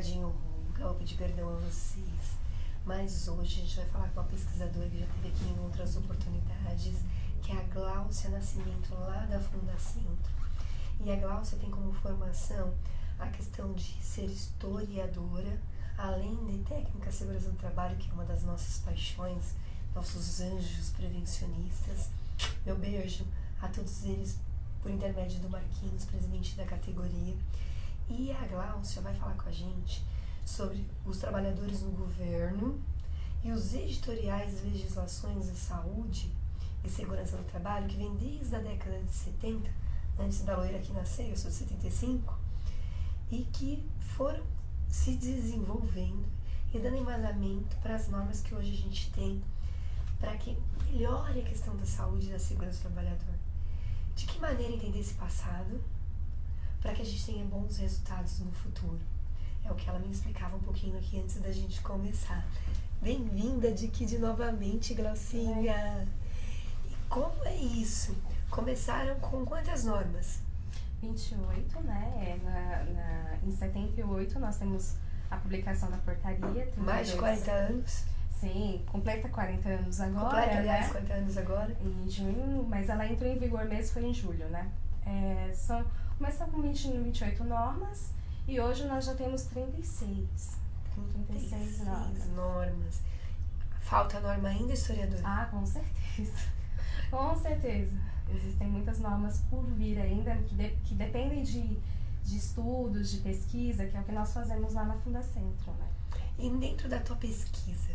Ricardinho Ruga, vou pedir perdão a vocês, mas hoje a gente vai falar com uma pesquisadora que já esteve aqui em outras oportunidades, que é a Gláucia Nascimento, lá da Fundacentro. E a Gláucia tem como formação a questão de ser historiadora, além de técnica de segurança do trabalho, que é uma das nossas paixões, nossos anjos prevencionistas. Meu beijo a todos eles por intermédio do Marquinhos, presidente da categoria. E a Gláucia vai falar com a gente sobre os trabalhadores no governo e os editoriais e legislações de saúde e segurança do trabalho que vem desde a década de 70, antes da loira que nasceu, eu sou de 75, e que foram se desenvolvendo e dando embasamento para as normas que hoje a gente tem para que melhore a questão da saúde e da segurança do trabalhador. De que maneira entender esse passado para que a gente tenha bons resultados no futuro? É o que ela me explicava um pouquinho aqui antes da gente começar. Bem-vinda de novamente, Glaucinha! E como é isso? Começaram com quantas normas? 28, né? Em 78 nós temos a publicação da portaria. Mais de 40 anos? Sim, completa 40 anos agora. Completa, aliás, né? 40 anos agora. Em junho, mas ela entrou em vigor mesmo, foi em julho, né? Começou com 28 normas e hoje nós já temos 36 normas. Falta norma ainda, historiadora? Ah, com certeza. Com certeza. Existem muitas normas por vir ainda que dependem de estudos, de pesquisa, que é o que nós fazemos lá na Fundacentro, né? E dentro da tua pesquisa,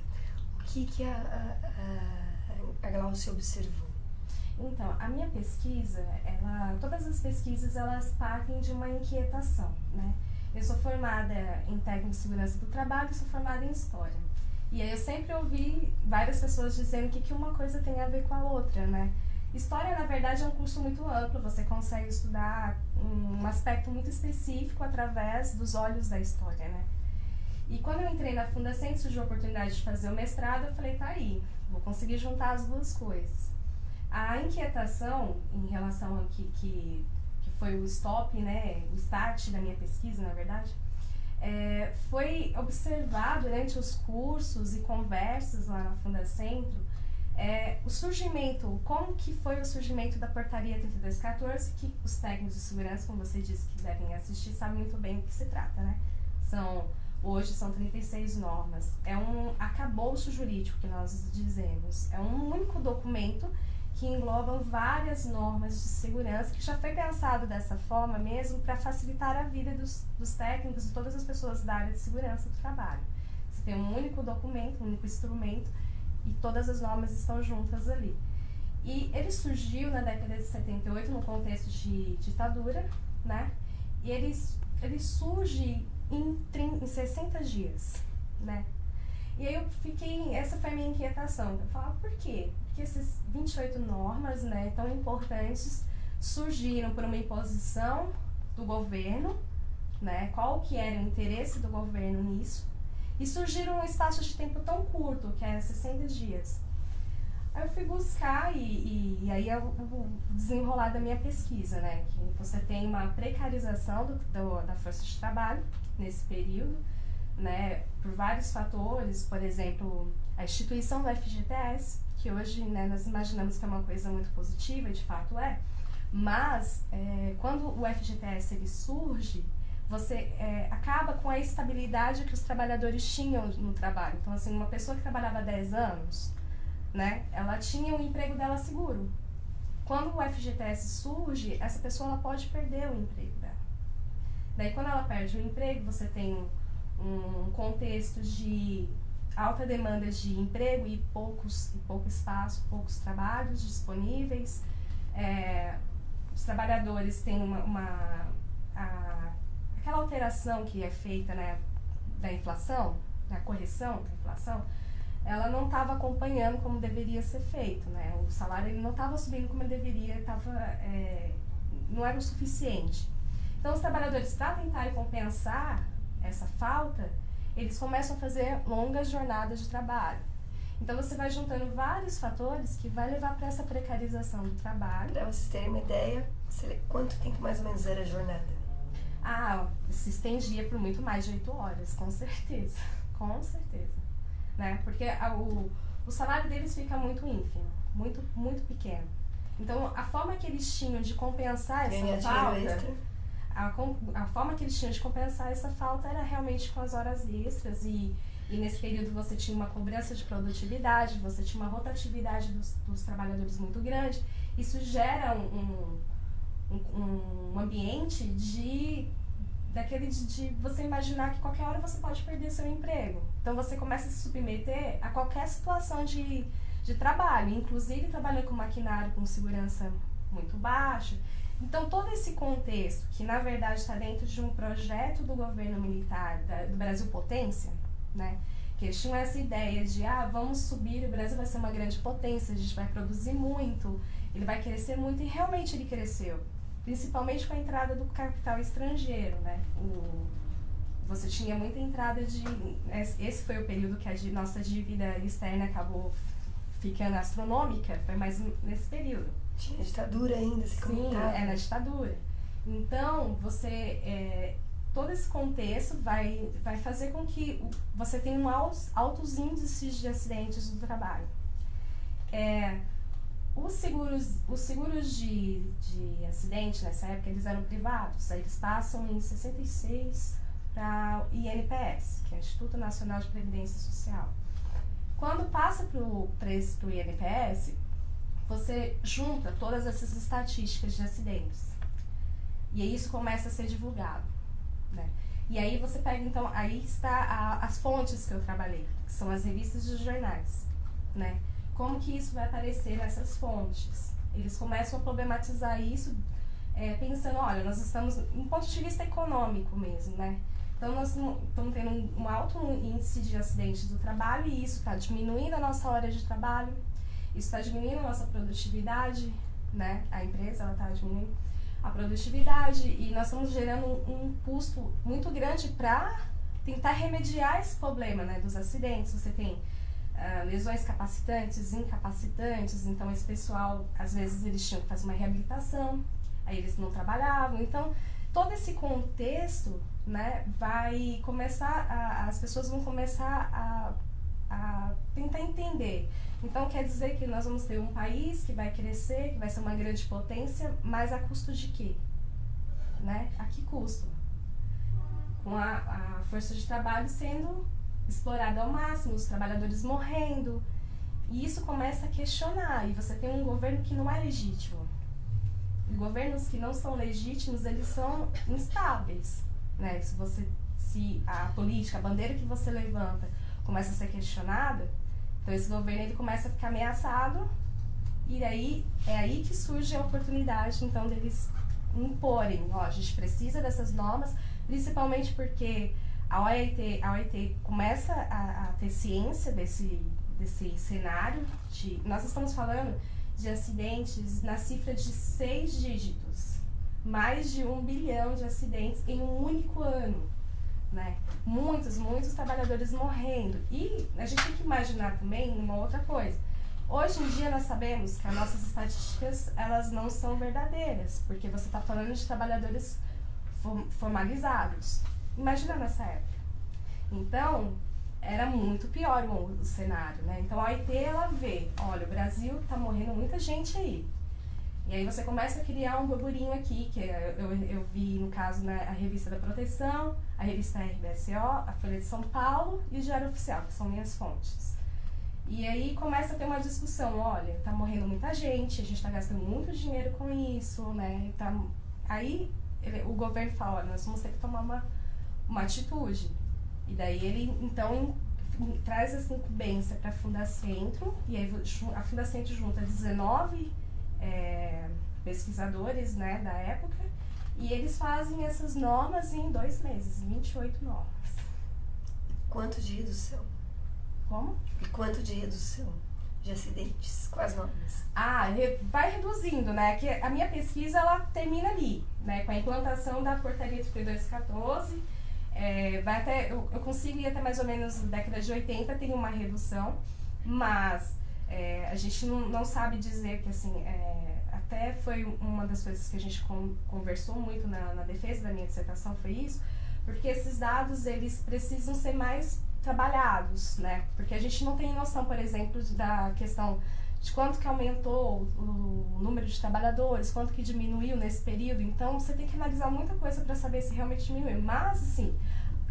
o que a Gláucia observou? Então, a minha pesquisa, todas as pesquisas, elas partem de uma inquietação, né? Eu sou formada em técnica de segurança do trabalho e sou formada em história. E aí eu sempre ouvi várias pessoas dizendo que uma coisa tem a ver com a outra, né? História, na verdade, é um curso muito amplo, você consegue estudar um aspecto muito específico através dos olhos da história, né? E quando eu entrei na Fundacentro, surgiu a oportunidade de fazer o mestrado, eu falei, tá aí, vou conseguir juntar as duas coisas. A inquietação em relação ao que foi o stop, né, o start da minha pesquisa, na verdade, foi observar durante os cursos e conversas lá na Fundacentro o surgimento, como que foi o surgimento da portaria 3214, que os técnicos de segurança, como você disse, que devem assistir, sabem muito bem do que se trata, né? Hoje são 36 normas. É um arcabouço jurídico que nós dizemos. É um único documento que engloba várias normas de segurança, que já foi pensado dessa forma mesmo para facilitar a vida dos técnicos e todas as pessoas da área de segurança do trabalho. Você tem um único documento, um único instrumento, e todas as normas estão juntas ali. E ele surgiu na década de 78, no contexto de ditadura, né? E ele surge em 60 dias, né? E aí essa foi a minha inquietação. Eu falava, por quê? Porque essas 28 normas, né, tão importantes, surgiram por uma imposição do governo, né? Qual que era o interesse do governo nisso? E surgiram um espaço de tempo tão curto, que é 60 dias. Aí eu fui buscar e aí é o desenrolar da minha pesquisa, né? Que você tem uma precarização da força de trabalho nesse período, né? Por vários fatores, por exemplo, a instituição do FGTS, que hoje, né, nós imaginamos que é uma coisa muito positiva, e de fato é, mas quando o FGTS ele surge, você acaba com a estabilidade que os trabalhadores tinham no trabalho. Então, assim, uma pessoa que trabalhava 10 anos, né, ela tinha o emprego dela seguro. Quando o FGTS surge, essa pessoa ela pode perder o emprego dela. Daí, quando ela perde o emprego, você tem um contexto de alta demanda de emprego e pouco espaço, poucos trabalhos disponíveis. Os trabalhadores têm aquela alteração que é feita, né, da inflação, da correção da inflação, ela não estava acompanhando como deveria ser feito, né? O salário ele não estava subindo como ele deveria, não era o suficiente. Então, os trabalhadores, para tentar compensar essa falta, eles começam a fazer longas jornadas de trabalho. Então, você vai juntando vários fatores que vai levar para essa precarização do trabalho. Para vocês terem uma ideia, quanto tempo mais ou menos era a jornada? Se estendia por muito mais de 8 horas, com certeza, com certeza, né? Porque o salário deles fica muito ínfimo, muito, muito pequeno. Então, a forma que eles tinham de compensar essa falta, a forma que eles tinham de compensar essa falta era realmente com as horas extras e nesse período você tinha uma cobrança de produtividade, você tinha uma rotatividade dos trabalhadores muito grande. Isso gera um ambiente de você imaginar que qualquer hora você pode perder seu emprego. Então você começa a se submeter a qualquer situação de trabalho, inclusive trabalhando com maquinário com segurança muito baixa. Então todo esse contexto, que na verdade está dentro de um projeto do governo militar do Brasil Potência, né? Que eles tinham essa ideia de, vamos subir, o Brasil vai ser uma grande potência, a gente vai produzir muito, ele vai crescer muito, e realmente ele cresceu. Principalmente com a entrada do capital estrangeiro, né? Você tinha muita entrada esse foi o período que a nossa dívida externa acabou ficando astronômica, foi mais nesse período. Tinha ditadura ainda, se comentava. Sim, na ditadura. Então, todo esse contexto vai fazer com que você tenha altos índices de acidentes do trabalho. Os seguros de acidente nessa época, eles eram privados, aí eles passam em 66 para o INPS, que é o Instituto Nacional de Previdência Social. Quando passa para o INPS, você junta todas essas estatísticas de acidentes. E aí isso começa a ser divulgado, né? E aí você pega, então, aí está as fontes que eu trabalhei, que são as revistas e os jornais, né? Como que isso vai aparecer nessas fontes? Eles começam a problematizar isso, pensando, olha, nós estamos, em ponto de vista econômico mesmo, né? Então, nós estamos tendo um alto índice de acidentes do trabalho e isso está diminuindo a nossa hora de trabalho, isso está diminuindo a nossa produtividade, né? A empresa, ela está diminuindo a produtividade e nós estamos gerando um custo muito grande para tentar remediar esse problema, né, dos acidentes. Você tem lesões capacitantes, incapacitantes, então esse pessoal, às vezes eles tinham que fazer uma reabilitação, aí eles não trabalhavam, então todo esse contexto, né, vai começar, as pessoas vão começar a tentar entender. Então quer dizer que nós vamos ter um país que vai crescer, que vai ser uma grande potência, mas a custo de quê? Né? A que custo? Com a força de trabalho sendo explorada ao máximo, os trabalhadores morrendo, e isso começa a questionar, e você tem um governo que não é legítimo. E governos que não são legítimos, eles são instáveis, né? Se a política, a bandeira que você levanta começa a ser questionada, então esse governo ele começa a ficar ameaçado, e aí é aí que surge a oportunidade, então, deles imporem, a gente precisa dessas normas, principalmente porque a OIT começa a ter ciência desse cenário. Nós estamos falando de acidentes na cifra de 6 dígitos. Mais de 1 bilhão de acidentes em um único ano. Né? Muitos trabalhadores morrendo. E a gente tem que imaginar também uma outra coisa. Hoje em dia nós sabemos que as nossas estatísticas elas não são verdadeiras, porque você está falando de trabalhadores formalizados. Imagina nessa época. Então, era muito pior o cenário, né? Então, a OIT, ela vê, olha, o Brasil tá morrendo muita gente aí. E aí você começa a criar um burburinho aqui, que eu vi, no caso, né, a Revista da Proteção, a Revista RBSO, a Folha de São Paulo e o Diário Oficial, que são minhas fontes. E aí começa a ter uma discussão, olha, tá morrendo muita gente, a gente tá gastando muito dinheiro com isso, né? Aí o governo fala, olha, nós vamos ter que tomar uma atitude. E daí ele, então, traz essa incumbência para a Fundacentro, e aí a Fundacentro junta 19 pesquisadores, né, da época, e eles fazem essas normas em 2 meses, 28 normas. Quanto de redução? Como? E quanto de redução de acidentes com as normas? Vai reduzindo, né? Que a minha pesquisa, ela termina ali, né? Com a implantação da portaria 3214, vai até, eu consigo ir até mais ou menos na década de 80, tem uma redução, mas a gente não sabe dizer que, assim, até foi uma das coisas que a gente conversou muito na defesa da minha dissertação, foi isso, porque esses dados, eles precisam ser mais trabalhados, né? Porque a gente não tem noção, por exemplo, da questão de quanto que aumentou o número de trabalhadores, quanto que diminuiu nesse período. Então, você tem que analisar muita coisa para saber se realmente diminuiu. Mas, assim,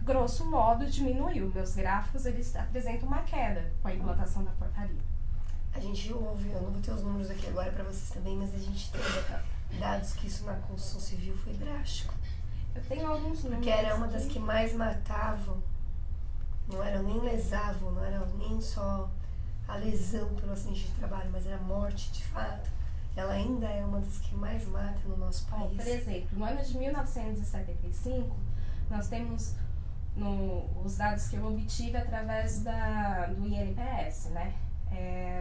grosso modo, diminuiu. Meus gráficos, eles apresentam uma queda com a implantação da portaria. A gente ouve, eu não vou ter os números aqui agora para vocês também, mas a gente tem dados que isso na construção civil foi drástico. Eu tenho alguns números. Porque era uma das que mais matavam, não eram nem lesavam, não era nem só a lesão pelo acidente de trabalho, mas era a morte de fato. Ela ainda é uma das que mais mata no nosso país. Por exemplo, no ano de 1975, nós temos os dados que eu obtive através do INPS, né?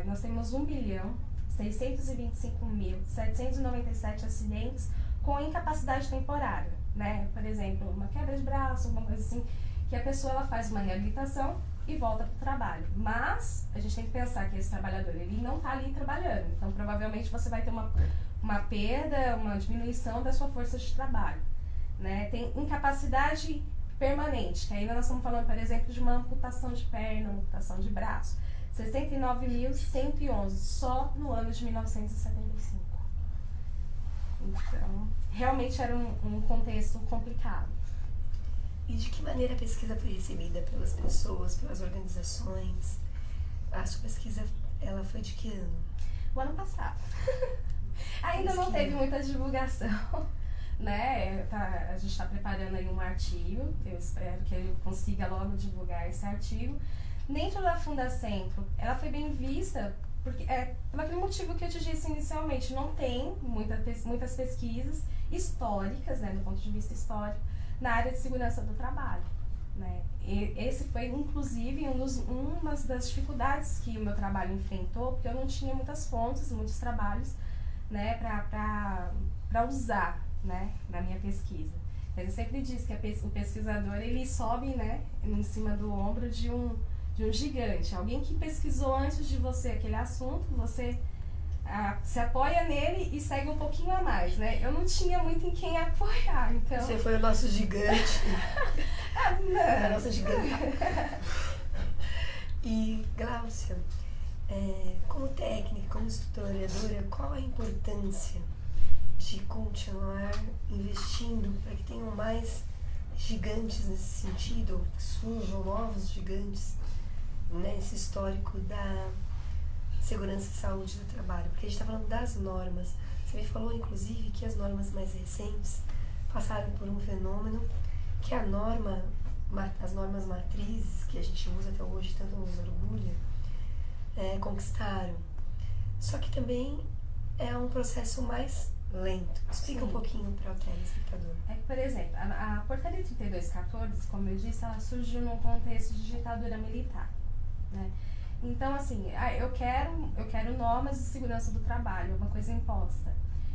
Nós temos 1.625.797 acidentes com incapacidade temporária, né? Por exemplo, uma quebra de braço, alguma coisa assim, que a pessoa ela faz uma reabilitação e volta para o trabalho. Mas a gente tem que pensar que esse trabalhador ele não está ali trabalhando, então provavelmente você vai ter uma perda, uma diminuição da sua força de trabalho, né? Tem incapacidade permanente, que ainda nós estamos falando, por exemplo, de uma amputação de perna, amputação de braço. 69.111 só no ano de 1975. Então, realmente era um contexto complicado. E de que maneira a pesquisa foi recebida pelas pessoas, pelas organizações? A sua pesquisa, ela foi de que ano? O ano passado. Ainda não teve muita divulgação, né? A gente está preparando aí um artigo, eu espero que eu consiga logo divulgar esse artigo. Dentro da Fundacentro, ela foi bem vista, porque por aquele motivo que eu te disse inicialmente, não tem muitas pesquisas históricas, né, do ponto de vista histórico, na área de segurança do trabalho, né? E esse foi, inclusive, uma das dificuldades que o meu trabalho enfrentou, porque eu não tinha muitas fontes, muitos trabalhos, né, para usar, né, na minha pesquisa. Mas eu sempre disse que o pesquisador, ele sobe, né, em cima do ombro de um gigante, alguém que pesquisou antes de você aquele assunto, você se apoia nele e segue um pouquinho a mais, né? Eu não tinha muito em quem apoiar, então... Você foi o nosso gigante. Não. A nossa gigante. E, Gláucia, como técnica, como historiadora, qual a importância de continuar investindo para que tenham mais gigantes nesse sentido, que surjam novos gigantes nesse histórico da segurança e saúde do trabalho? Porque a gente está falando das normas. Você me falou, inclusive, que as normas mais recentes passaram por um fenômeno que as normas matrizes, que a gente usa até hoje, tanto nos orgulha, conquistaram. Só que também é um processo mais lento. Explica Sim. um pouquinho para o telespectador. Por exemplo, a Portaria 3214, como eu disse, ela surgiu num contexto de ditadura militar, né? Então, assim, eu quero normas de segurança do trabalho, uma coisa imposta.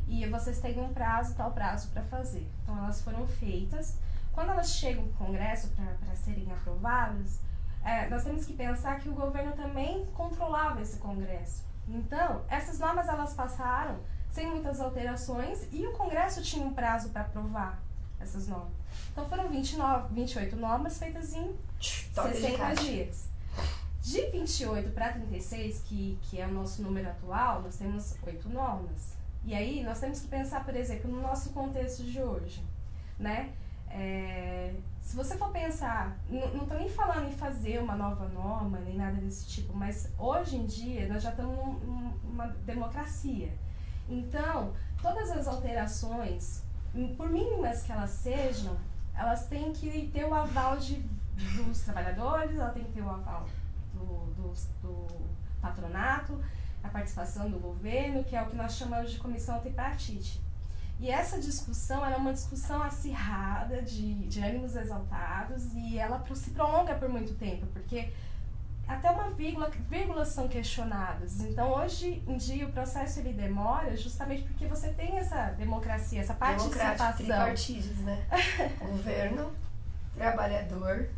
E vocês têm um prazo, tal prazo para fazer. Então, elas foram feitas. Quando elas chegam no Congresso para serem aprovadas, nós temos que pensar que o governo também controlava esse Congresso. Então, essas normas, elas passaram sem muitas alterações e o Congresso tinha um prazo para aprovar essas normas. Então, foram 28 normas feitas em 60 dias. De 28 para 36, que é o nosso número atual, nós temos 8 normas. E aí, nós temos que pensar, por exemplo, no nosso contexto de hoje, né? Se você for pensar, não estou nem falando em fazer uma nova norma, nem nada desse tipo, mas hoje em dia nós já estamos numa democracia. Então, todas as alterações, por mínimas que elas sejam, elas têm que ter o aval dos trabalhadores, ela tem que ter o aval do patronato, a participação do governo, que é o que nós chamamos de comissão tripartite. E essa discussão era uma discussão acirrada, de ânimos exaltados, e ela se prolonga por muito tempo, porque até uma vírgula são questionadas. Então, hoje em dia, o processo ele demora justamente porque você tem essa democracia, essa participação. Tripartites, né? Governo, trabalhador,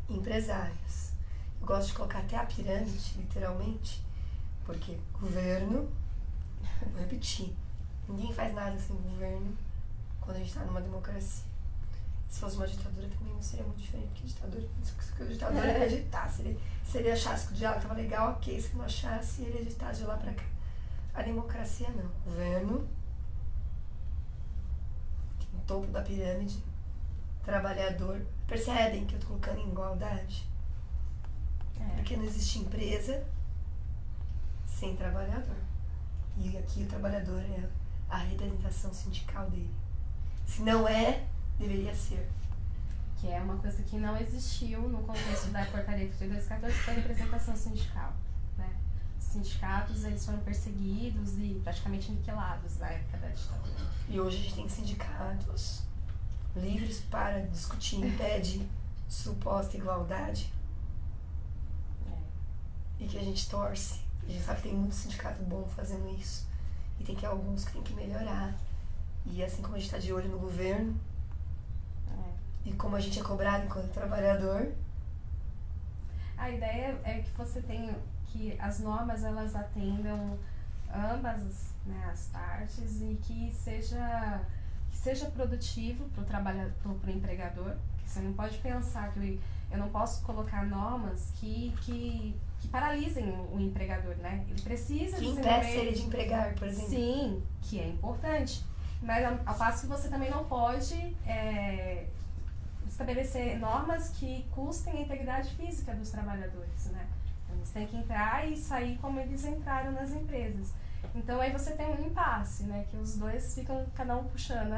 empresários. Eu gosto de colocar até a pirâmide, literalmente, porque governo, Vou repetir. Ninguém faz nada sem governo quando a gente tá numa democracia. Se fosse uma ditadura também não seria muito diferente, porque ditadura era ditar. Se ele achasse que o diálogo estava legal, ok. Se não achasse, ele ia ditar de lá pra cá. A democracia não. O governo, no topo da pirâmide, trabalhador. Percebem que eu tô colocando em igualdade? Porque não existe empresa sem trabalhador. E aqui o trabalhador é a representação sindical dele. Se não é, deveria ser. Que é uma coisa que não existiu no contexto da portaria de 2014, que foi a representação sindical, né? Os sindicatos, eles foram perseguidos e praticamente aniquilados na época da ditadura. E hoje a gente tem sindicatos livres para discutir em pé de suposta igualdade. E que a gente torce. A gente sabe que tem muito sindicato bom fazendo isso. E tem que alguns que tem que melhorar. E assim como a gente está de olho no governo, e como a gente é cobrado enquanto trabalhador. A ideia é que você tenha, que as normas elas atendam ambas, né, as partes e que seja produtivo para o trabalhador, para o empregador. Você não pode pensar que eu não posso colocar normas que paralisem o empregador, né? Ele precisa que impeça ele de empregar, por exemplo. Sim, que é importante. Mas ao passo que você também não pode estabelecer normas que custem a integridade física dos trabalhadores, né? Eles têm que entrar e sair como eles entraram nas empresas. Então aí você tem um impasse, né? Que os dois ficam cada um puxando.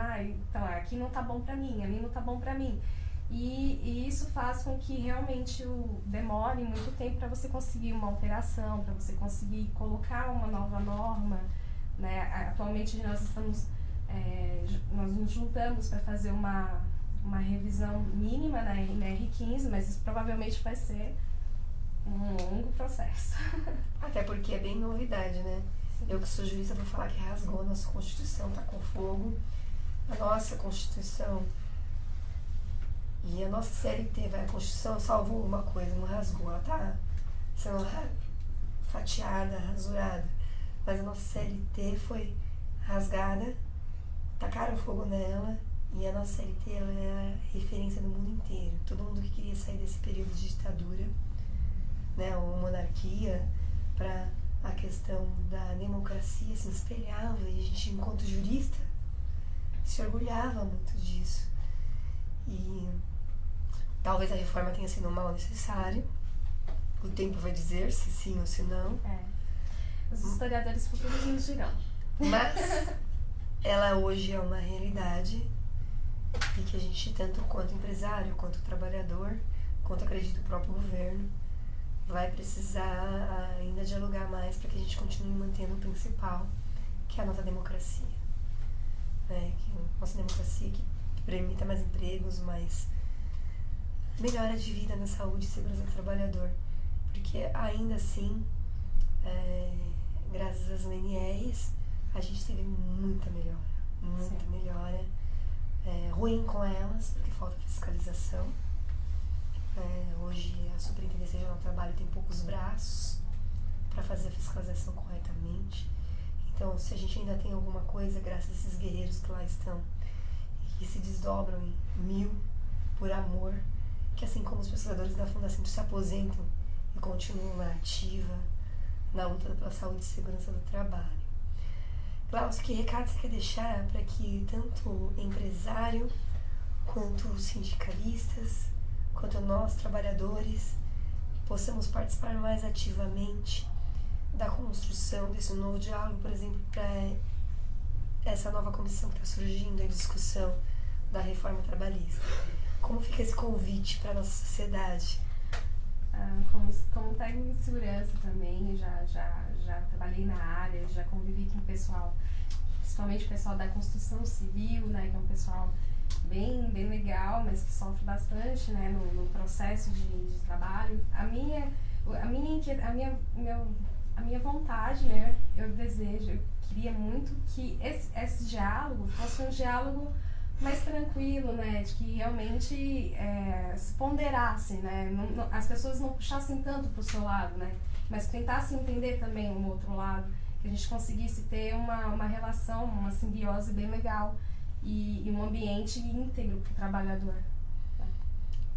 Então aqui não tá bom pra mim, ali não tá bom pra mim. E isso faz com que realmente demore muito tempo para você conseguir uma alteração, para você conseguir colocar uma nova norma, né? Atualmente nós nos juntamos para fazer uma revisão mínima na R15, mas isso provavelmente vai ser um longo processo. Até porque é bem novidade, né? Sim. Eu que sou jurista vou falar que rasgou a nossa Constituição, tá com fogo. A nossa Constituição e a nossa CLT, a Constituição salvou uma coisa, não rasgou, ela tá sendo fatiada, rasurada. Mas a nossa CLT foi rasgada, tacaram fogo nela. E a nossa CLT ela é a referência no mundo inteiro. Todo mundo que queria sair desse período de ditadura, né, ou monarquia, para a questão da democracia se espelhava. E a gente, enquanto jurista, se orgulhava muito disso. E talvez a reforma tenha sido um mal necessário. O tempo vai dizer se sim ou se não. Os historiadores futuros nos dirão. Mas ela hoje é uma realidade. E que a gente, tanto quanto empresário, quanto trabalhador, quanto acredito o próprio governo, vai precisar ainda dialogar mais para que a gente continue mantendo o principal, que é a nossa democracia. Né? Que a nossa democracia que permita mais empregos, mais melhora de vida na saúde e segurança do trabalhador. Porque ainda assim, graças às NRs, a gente teve muita melhora. Muita Sim. melhora. Ruim com elas, porque falta fiscalização. Hoje a Superintendência Regional do Trabalho tem poucos braços para fazer a fiscalização corretamente. Então, se a gente ainda tem alguma coisa, graças a esses guerreiros que lá estão, que se desdobram em 1000 por amor, que assim como os pesquisadores da Fundação se aposentam e continuam na ativa, na luta pela saúde e segurança do trabalho. Klaus, que recado você quer deixar para que tanto o empresário, quanto os sindicalistas, quanto nós, trabalhadores, possamos participar mais ativamente da construção desse novo diálogo, por exemplo, para essa nova comissão que está surgindo, a discussão da reforma trabalhista? Como fica esse convite para a nossa sociedade? Como técnico de segurança também, já trabalhei na área, já convivi com o pessoal, principalmente o pessoal da construção civil, né, que é um pessoal bem legal, mas que sofre bastante, né, no processo de trabalho. A minha vontade, né, eu queria muito que esse diálogo fosse um diálogo mais tranquilo, né, de que realmente se ponderasse, né, as pessoas não puxassem tanto para o seu lado, né, mas tentassem entender também o outro lado. que a gente conseguisse ter uma relação, uma simbiose bem legal e um ambiente íntegro para o trabalhador.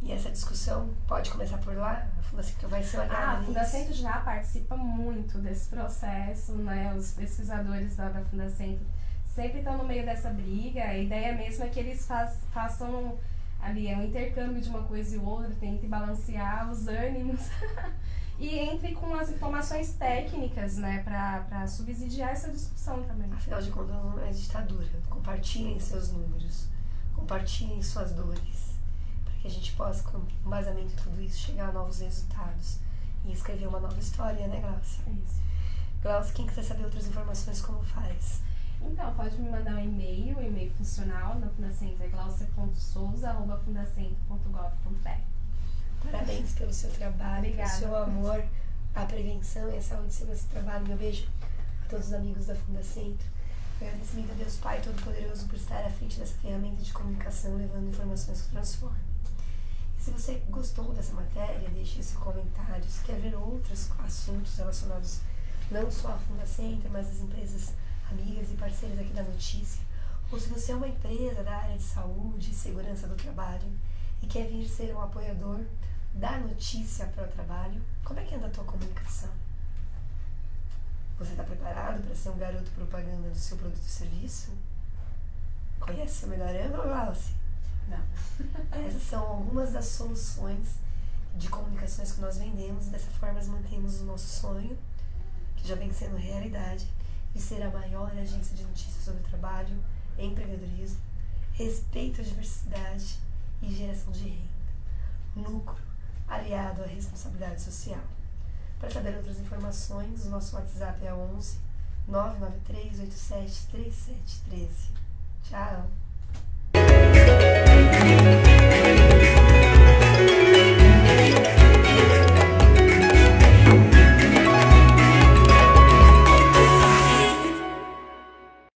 E essa discussão pode começar por lá? A Fundacentro vai ser olhada A Fundacentro já participa muito desse processo, né? Os pesquisadores da Fundacentro sempre estão no meio dessa briga. A ideia mesmo é que eles façam ali um intercâmbio de uma coisa e outra, tentem balancear os ânimos e entre com as informações técnicas, né? Para subsidiar essa discussão também. Afinal de contas, não é ditadura. Compartilhem seus números, compartilhem suas dores, que a gente possa, com embasamento em tudo isso, chegar a novos resultados e escrever uma nova história, né, Glaucia? É isso. Glaucia, quem quiser saber outras informações, como faz? Então, pode me mandar um e-mail funcional na Fundacentro, é glaucia.souza@fundacentro.gov.br. Parabéns pelo seu trabalho, Obrigada. pelo seu amor à prevenção e à saúde e segurança do trabalho. Meu beijo a todos os amigos da Fundacentro. Agradecimento a Deus Pai Todo-Poderoso por estar à frente dessa ferramenta de comunicação, levando informações que transformam. Se você gostou dessa matéria, deixe seu comentário. Se quer ver outros assuntos relacionados não só à Fundacentro, mas às empresas amigas e parceiras aqui da notícia, ou se você é uma empresa da área de saúde e segurança do trabalho e quer vir ser um apoiador da notícia para o trabalho, como é que anda a tua comunicação? Você está preparado para ser um garoto propaganda do seu produto e serviço? Conhece seu melhor ângulo, Glaucia? Não. Essas são algumas das soluções de comunicações que nós vendemos e dessa forma nós mantemos o nosso sonho, que já vem sendo realidade, de ser a maior agência de notícias sobre trabalho, empreendedorismo, respeito à diversidade e geração de renda. Lucro aliado à responsabilidade social. Para saber outras informações, o nosso WhatsApp é 11 993 87 3713. Tchau!